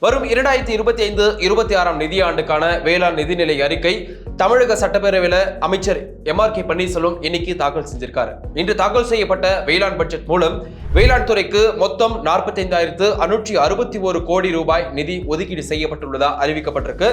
வரும் 2025-26 நிதியாண்டுக்கான வேளாண் நிதிநிலை அறிக்கை தமிழக சட்டப்பேரவையில் அமைச்சர் MRK பன்னீர்செல்வம் இன்னைக்கு தாக்கல் செஞ்சிருக்காரு. இன்று தாக்கல் செய்யப்பட்ட வேளாண் பட்ஜெட் மூலம் வேளாண் துறைக்கு மொத்தம் 45,561 கோடி ரூபாய் நிதி ஒதுக்கீடு செய்யப்பட்டுள்ளதா அறிவிக்கப்பட்டிருக்கு.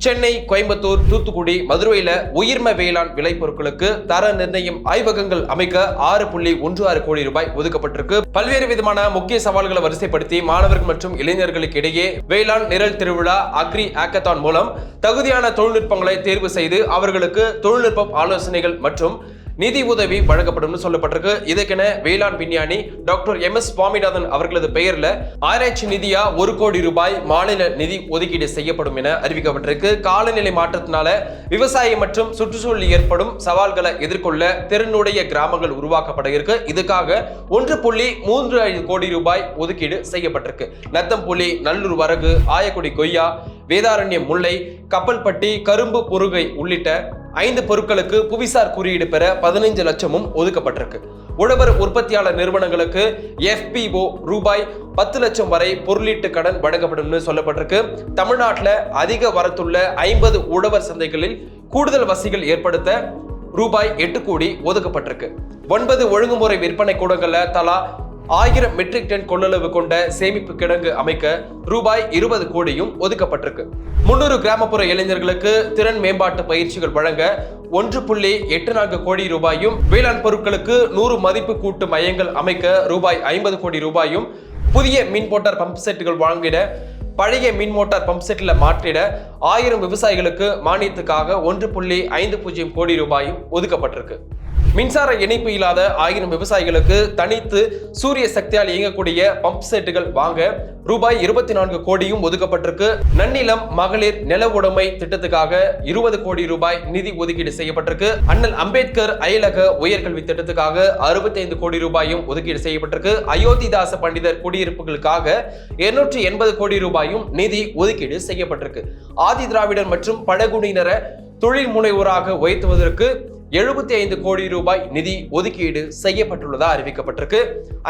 சென்னை, கோயம்புத்தூர், தூத்துக்குடி, மதுரையில உயிர்ம வேளாண் விளைபொருட்களுக்கு தர நிர்ணயம் ஆய்வகங்கள் அமைக்க 6.16 கோடி ரூபாய் ஒதுக்கப்பட்டிருக்கு. பல்வேறு விதமான முக்கிய சவால்களை வரிசைப்படுத்தி மாணவர்கள் மற்றும் இளைஞர்களுக்கு இடையே வேளாண் நிரல் திருவிழா அக்ரி ஆக்கத்தான் மூலம் தகுதியான தொழில்நுட்பங்களை தேர்வு செய்து அவர்களுக்கு தொழில்நுட்ப ஆலோசனைகள் மற்றும் நிதி உதவி வழங்கப்படும் சொல்லப்பட்டிருக்கு. இதற்கென வேளாண் விஞ்ஞானி டாக்டர் MS சுவாமிநாதன் அவர்களது பெயர்ல ஆராய்ச்சி நிதியா 1 கோடி ரூபாய் மாநில நிதி ஒதுக்கீடு செய்யப்படும் என அறிவிக்கப்பட்டிருக்கு. காலநிலை மாற்றத்தினால விவசாயம் மற்றும் சுற்றுச்சூழலில் ஏற்படும் சவால்களை எதிர்கொள்ள திறனுடைய கிராமங்கள் உருவாக்கப்பட இருக்கு. இதுக்காக 1.35 கோடி ரூபாய் ஒதுக்கீடு செய்யப்பட்டிருக்கு. நத்தம்புலி, நல்லூர் வரகு, ஆயக்குடி கொய்யா, வேதாரண்யம் முல்லை, கப்பல்பட்டி, கரும்பு பொருகை உள்ளிட்ட 5 பொருட்களுக்கு புவிசார் குறியீடு பெற 15 லட்சமும் ஒதுக்கப்பட்டிருக்கு. உழவர் உற்பத்தியாளர் நிறுவனங்களுக்கு FPO ரூபாய் 10 லட்சம் வரை பொருளீட்டு கடன் வழங்கப்படும் சொல்லப்பட்டிருக்கு. தமிழ்நாட்டில் அதிக வரத்துள்ள 50 உழவர் சந்தைகளில் கூடுதல் வசதிகள் ஏற்படுத்த ரூபாய் 8 கோடி ஒதுக்கப்பட்டிருக்கு. 9 ஒழுங்குமுறை விற்பனை கூடங்கள்ல தலா 1000 மெட்ரிக் டன் கொள்ளளவு கொண்ட சேமிப்பு கிடங்கு அமைக்க ரூபாய் 20 கோடியும் ஒதுக்கப்பட்டிருக்கு. 300 கிராமப்புற இளைஞர்களுக்கு திறன் மேம்பாட்டு பயிற்சிகள் வழங்க 1.84 கோடி ரூபாயும், வேளாண் பொருட்களுக்கு 100 மதிப்பு கூட்டு மையங்கள் அமைக்க ரூபாய் 50 கோடி ரூபாயும், புதிய மின் மோட்டார் பம்ப் செட்டுகள் வாங்கிட பழைய மின் மோட்டார் பம்ப் செட்ல மாற்றிட 1000 விவசாயிகளுக்கு மானியத்துக்காக 1.50 கோடி ரூபாயும் ஒதுக்கப்பட்டிருக்கு. மின்சார இணைப்பு இல்லாத 1000 விவசாயிகளுக்கு தனித்து சூரிய சக்தியால் இயங்கக்கூடிய பம்ப் செட்டுகள் வாங்க ரூபாய் 24 கோடியும் ஒதுக்கப்பட்டிருக்கு. நன்னிலம் மகளிர் நில உடைமை திட்டத்துக்காக 20 கோடி ரூபாய் நிதி ஒதுக்கீடு செய்யப்பட்டிருக்கு. அண்ணல் அம்பேத்கர் அயலக உயர்கல்வி திட்டத்துக்காக 65 கோடி ரூபாயும் ஒதுக்கீடு செய்யப்பட்டிருக்கு. அயோத்திதாச பண்டிதர் குடியிருப்புகளுக்காக 280 கோடி ரூபாயும் நிதி ஒதுக்கீடு செய்யப்பட்டிருக்கு. ஆதி திராவிடர் மற்றும் பழங்குடியினரை தொழில் முனைவோராக உயர்த்துவதற்கு 75 கோடி ரூபாய் நிதி ஒதுக்கீடு செய்யப்பட்டுள்ளதா அறிவிக்கப்பட்டிருக்கு.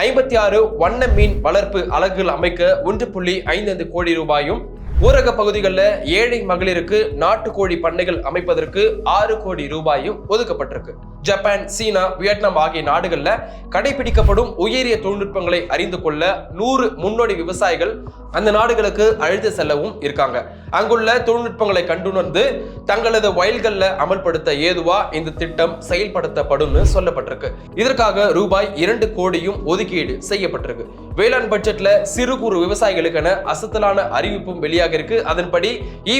56 வண்ண மீன் வளர்ப்பு அலகுகள் அமைக்க 1.55 கோடி ரூபாயும், ஊரக பகுதிகளில் ஏழை மகளிருக்கு நாட்டுக்கோழி பண்ணைகள் அமைப்பதற்கு 6 கோடி ரூபாயும் ஒதுக்கப்பட்டிருக்கு. ஜப்பான், சீனா, வியட்நாம் ஆகிய நாடுகளில் கடைபிடிக்கப்படும் உயரிய தொழில்நுட்பங்களை அறிந்து கொள்ள 100 முன்னோடி விவசாயிகள் அந்த நாடுகளுக்கு அழைத்து செல்லவும் இருக்காங்க. அங்குள்ள தொழில்நுட்பங்களை கண்டுணர்ந்து தங்களது வயல்களில் அமல்படுத்த ஏதுவா இந்த திட்டம் செயல்படுத்தப்படும் சொல்லப்பட்டிருக்கு. இதற்காக ரூபாய் 2 கோடியும் ஒதுக்கீடு செய்யப்பட்டிருக்கு. வேளாண் பட்ஜெட்ல சிறு குறு விவசாயிகளுக்கான அசத்தலான அறிவிப்பும் வெளியாக இருக்கு. அதன்படி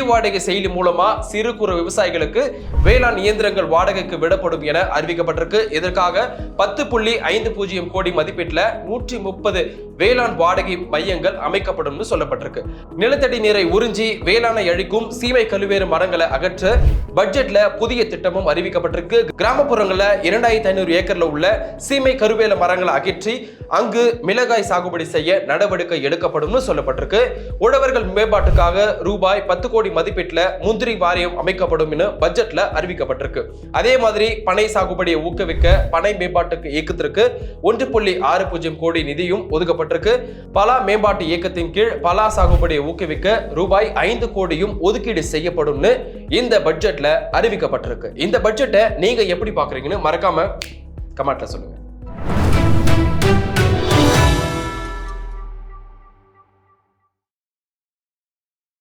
வாடகை செயலி மூலமா சிறு குறு விவசாயிகளுக்கு வேளாண் இயந்திரங்கள் வாடகைக்கு விடப்படும் என அறிவிக்கப்பட்டிருக்கு. இதற்காக 10.50 கோடி மதிப்பீட்டில் 130 வேளாண் வாடகை மையங்கள் அமைக்கப்படும் சொல்லப்பட்டிருக்கு. நிலத்தடி நீரை உறிஞ்சி வேளாணை அழிக்கும் சீமை கழுவேறு மரங்களை அகற்ற பட்ஜெட்ல புதிய திட்டமும் அறிவிக்கப்பட்டிருக்கு. கிராமப்புறங்கள்ல 2500 ஏக்கர்ல உள்ள சீமை கருவேல மரங்களை அகற்றி அங்கு மிளகாய் சாகுபடி செய்ய நடவடிக்கை எடுக்கப்படும் சொல்லப்பட்டிருக்கு. உழவர்கள் மேம்பாட்டுக்காக ரூபாய் 10 கோடி மதிப்பீட்டில் முந்திரி வாரியம் அமைக்கப்படும் என பட்ஜெட்ல அறிவிக்கப்பட்டிருக்கு. அதே மாதிரி பனை சாகுபடியை ஊக்குவிக்க பனை மேம்பாட்டுக்கு இயக்கத்திற்கு 1.60 கோடி நிதியும் ஒதுக்கப்பட்டிருக்கு. பலா மேம்பாட்டு இயக்கத்தின் கீழ் பலா சாகுபடியை ஊக்குவிக்க ரூபாய் 5 கோடியும் ஒதுக்கீடு செய்யப்படும் இந்த பட்ஜெட்ல அறிவிக்கப்பட்டிருக்கு. இந்த பட்ஜெட்டை நீங்க எப்படி பாக்குறீங்கன்னு மறக்காம கமெண்ட்ல சொல்லுங்க.